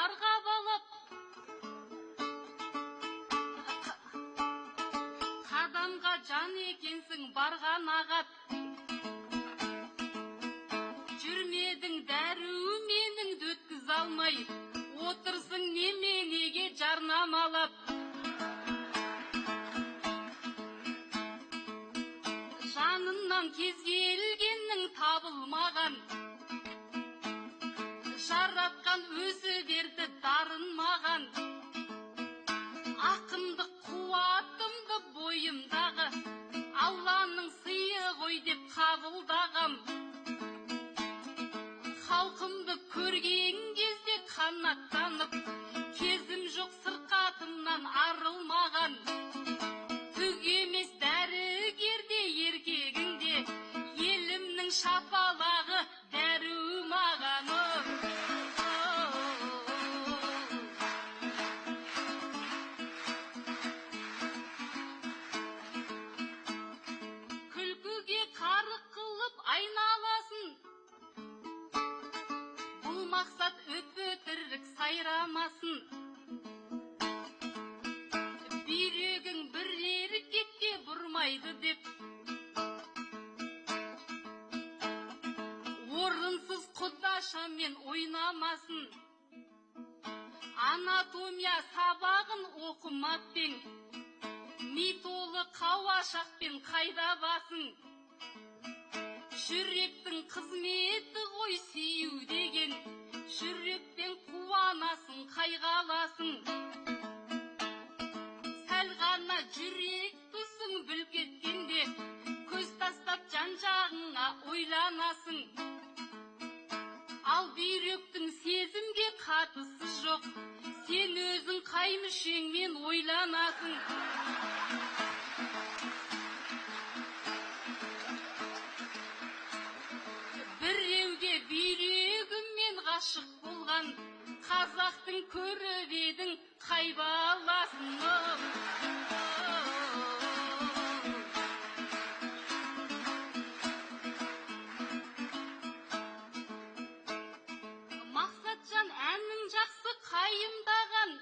қарғап қадамға жан екенсің барған ағат. Жүрмедің дәруменіңді өткіз алмай, отырсың неменеге жарнамалап. Жанынан кез келгеннің табылмаған, жаратқан өзі берді дарын маған. Ақындық қуатымды бойымдағы, Алланың сыйы ғой деп қабылдағам. Халқымды көрген кезде қанаттанып, кезім жоқ сырқатымнан арылмаған. Түк емес дәрігерде еркегіңде, елімнің шапалағы дәру маған. Күлкіге қарық қылып айналасын, бұл мақсат өтірік сайрамасын. Бүйрегің бір еркекке бұрмайды деп, орынсыз құдашамен ойнамасын. Анатомия сабағын оқымаппен, ми толы қауашақпен қайда басың. Жүректің қызметі ғой сүйу деген, жүрекпен қуанасың қайғаласың. Ғана жүрек тұсың бүлк еткенде, көз тастап жан-жағыңа ойланасың. Ал бүйректің сезімге қатысы жоқ, сен өзің қай мүшеңмен ойланасың. Біреуге бүйрегіммен ғашық болған, қазақтың көріп едің қай баласын. Мақсатжан әнін жақсы қайымдаған,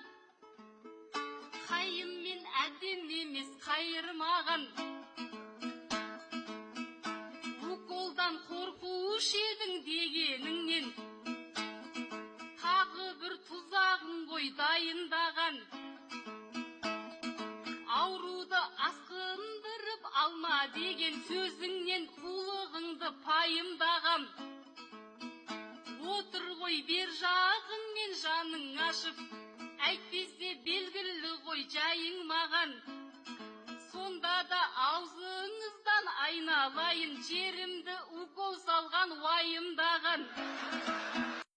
қайыммен әдем емес қайырмаған. Уколдан қорқушы едің дегеніңнен, тағы бір тұзағын ғой дайындаған. Ауруды асқындырып алма деген сөзіңнен қулығыңды пайымдағам. Отыр ғой бер жағыңмен жаның ашып, әйтпесе белгілі ғой жайың маған. Сонда да аузыңыздан айналайын, жерімді укол салған уайымдаған.